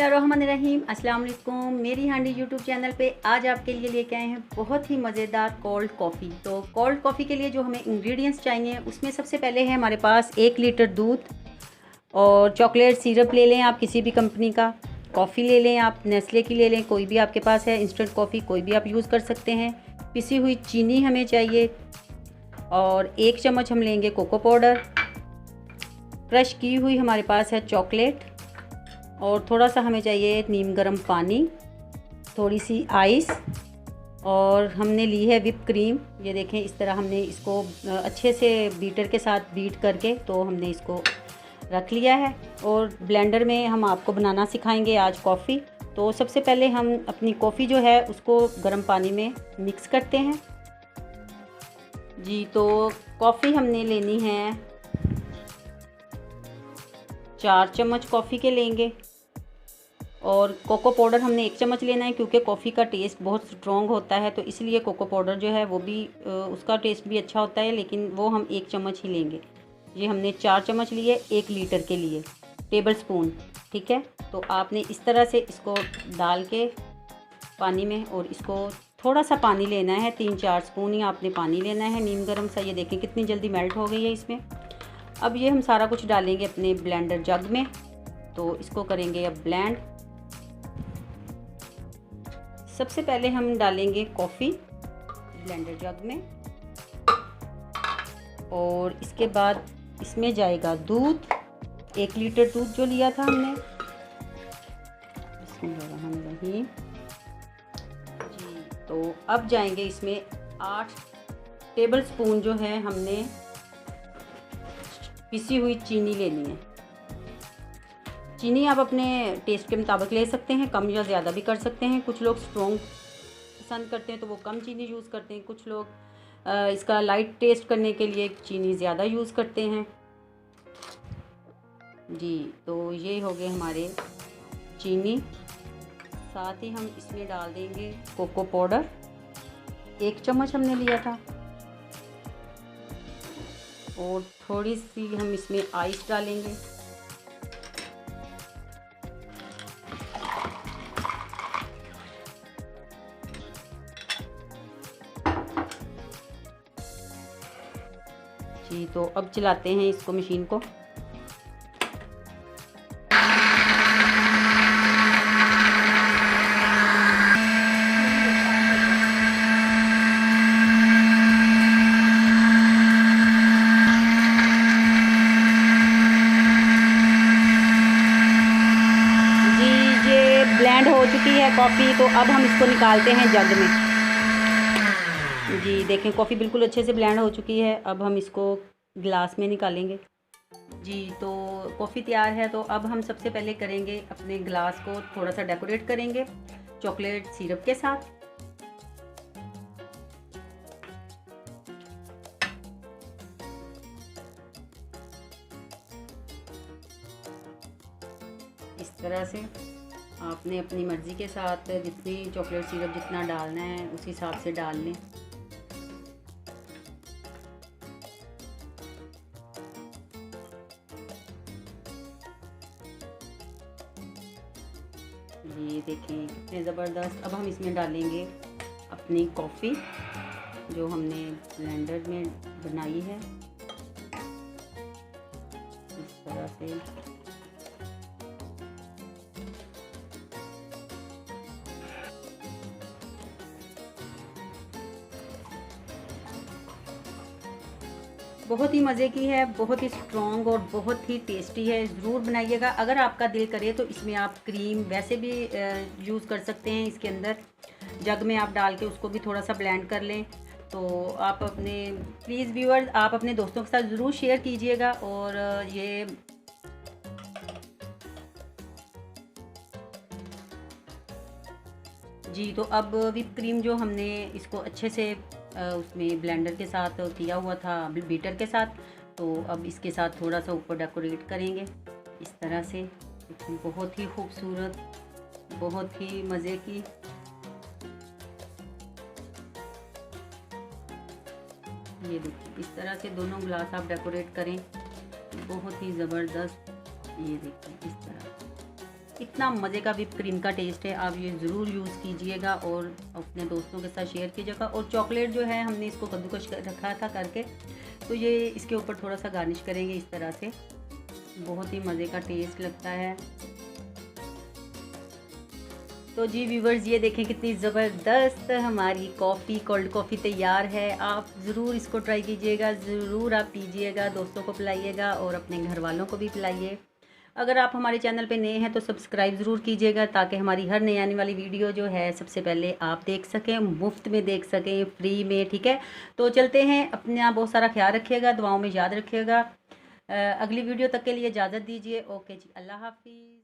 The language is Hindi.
बिस्मिल्लाहिर्रहमानिर्रहीम। अस्सलाम वालेकुम। मेरी हांडी यूट्यूब चैनल पे आज आपके लिए लेके आए हैं बहुत ही मज़ेदार कोल्ड कॉफ़ी। तो कोल्ड कॉफ़ी के लिए जो हमें इंग्रेडिएंट्स चाहिए उसमें सबसे पहले है हमारे पास 1 लीटर दूध और चॉकलेट सिरप ले लें आप किसी भी कंपनी का। कॉफ़ी ले लें आप नेस्ले की ले लें, कोई भी आपके पास है, इंस्टेंट कॉफ़ी कोई भी आप यूज़ कर सकते हैं। पिसी हुई चीनी हमें चाहिए और 1 चम्मच हम लेंगे कोको पाउडर। क्रश की हुई हमारे पास है चॉकलेट और थोड़ा सा हमें चाहिए नीम गर्म पानी, थोड़ी सी आइस और हमने ली है विप क्रीम। ये देखें इस तरह हमने इसको अच्छे से बीटर के साथ बीट करके तो हमने इसको रख लिया है। और ब्लेंडर में हम आपको बनाना सिखाएंगे आज कॉफ़ी। तो सबसे पहले हम अपनी कॉफ़ी जो है उसको गर्म पानी में मिक्स करते हैं जी। तो कॉफ़ी हमने लेनी है 4 चम्मच कॉफ़ी के लेंगे और कोको पाउडर हमने 1 चम्मच लेना है क्योंकि कॉफ़ी का टेस्ट बहुत स्ट्रॉन्ग होता है, तो इसलिए कोको पाउडर जो है वो भी उसका टेस्ट भी अच्छा होता है, लेकिन वो हम 1 चम्मच ही लेंगे। ये हमने 4 चम्मच लिए 1 लीटर के लिए, टेबल स्पून, ठीक है। तो आपने इस तरह से इसको डाल के पानी में और इसको थोड़ा सा पानी लेना है, 3-4 स्पून ही आपने पानी लेना है नीम गर्म सा। ये देखें कितनी जल्दी मेल्ट हो गई है इसमें। अब ये हम सारा कुछ डालेंगे अपने ब्लेंडर जग में, तो इसको करेंगे अब ब्लेंड। सबसे पहले हम डालेंगे कॉफ़ी ब्लेंडर जग में और इसके बाद इसमें जाएगा दूध, 1 लीटर दूध जो लिया था हमने। बिस्मिल्लाहिर्रहमानिर्रहीम जी। तो अब जाएंगे इसमें 8 टेबल स्पून जो है हमने पिसी हुई चीनी लेनी है। चीनी आप अपने टेस्ट के मुताबिक ले सकते हैं, कम या ज़्यादा भी कर सकते हैं। कुछ लोग स्ट्रॉन्ग पसंद करते हैं तो वो कम चीनी यूज़ करते हैं, कुछ लोग इसका लाइट टेस्ट करने के लिए चीनी ज़्यादा यूज़ करते हैं जी। तो ये हो गए हमारे चीनी। साथ ही हम इसमें डाल देंगे कोको पाउडर, 1 चम्मच हमने लिया था और थोड़ी सी हम इसमें आइस डालेंगे। जी। तो अब चलाते हैं इसको, मशीन को। जी ये ब्लेंड हो चुकी है कॉफ़ी, तो अब हम इसको निकालते हैं जग में। जी देखें कॉफ़ी बिल्कुल अच्छे से ब्लेंड हो चुकी है। अब हम इसको गिलास में निकालेंगे जी। तो कॉफ़ी तैयार है। तो अब हम सबसे पहले करेंगे अपने गिलास को थोड़ा सा डेकोरेट करेंगे चॉकलेट सिरप के साथ। इस तरह से आपने अपनी मर्ज़ी के साथ जितनी चॉकलेट सिरप जितना डालना है उस हिसाब से डाल लें। ये देखें कितने ज़बरदस्त। अब हम इसमें डालेंगे अपनी कॉफ़ी जो हमने ब्लेंडर में बनाई है, इस तरह से। बहुत ही मज़े की है, बहुत ही स्ट्रॉन्ग और बहुत ही टेस्टी है। ज़रूर बनाइएगा। अगर आपका दिल करे तो इसमें आप क्रीम वैसे भी यूज़ कर सकते हैं। इसके अंदर जग में आप डाल के उसको भी थोड़ा सा ब्लेंड कर लें। तो आप अपने प्लीज़ व्यूअर्स आप अपने दोस्तों के साथ ज़रूर शेयर कीजिएगा। और ये जी। तो अब विप क्रीम जो हमने इसको अच्छे से उसमें ब्लेंडर के साथ किया हुआ था बीटर के साथ, तो अब इसके साथ थोड़ा सा ऊपर डेकोरेट करेंगे इस तरह से। बहुत ही खूबसूरत, बहुत ही मज़े की। ये देखिए इस तरह से दोनों गिलास आप डेकोरेट करें, बहुत ही ज़बरदस्त। ये देखिए इस तरह इतना मज़े का व्हिप क्रीम का टेस्ट है, आप ये ज़रूर यूज़ कीजिएगा और अपने दोस्तों के साथ शेयर कीजिएगा। और चॉकलेट जो है हमने इसको कद्दूकश रखा था करके, तो ये इसके ऊपर थोड़ा सा गार्निश करेंगे इस तरह से। बहुत ही मज़े का टेस्ट लगता है। तो जी व्यूवर्स, ये देखें कितनी ज़बरदस्त हमारी कॉफ़ी, कोल्ड कॉफ़ी तैयार है। आप ज़रूर इसको ट्राई कीजिएगा, ज़रूर आप पीजिएगा, दोस्तों को पिलाइएगा और अपने घर वालों को भी पिलाइए। अगर आप हमारे चैनल पे नए हैं तो सब्सक्राइब ज़रूर कीजिएगा, ताकि हमारी हर नई आने वाली वीडियो जो है सबसे पहले आप देख सकें, मुफ्त में देख सकें, फ्री में। ठीक है, तो चलते हैं। अपना बहुत सारा ख्याल रखिएगा, दुआओं में याद रखिएगा। अगली वीडियो तक के लिए इजाज़त दीजिए। ओके जी, अल्लाह हाफिज़।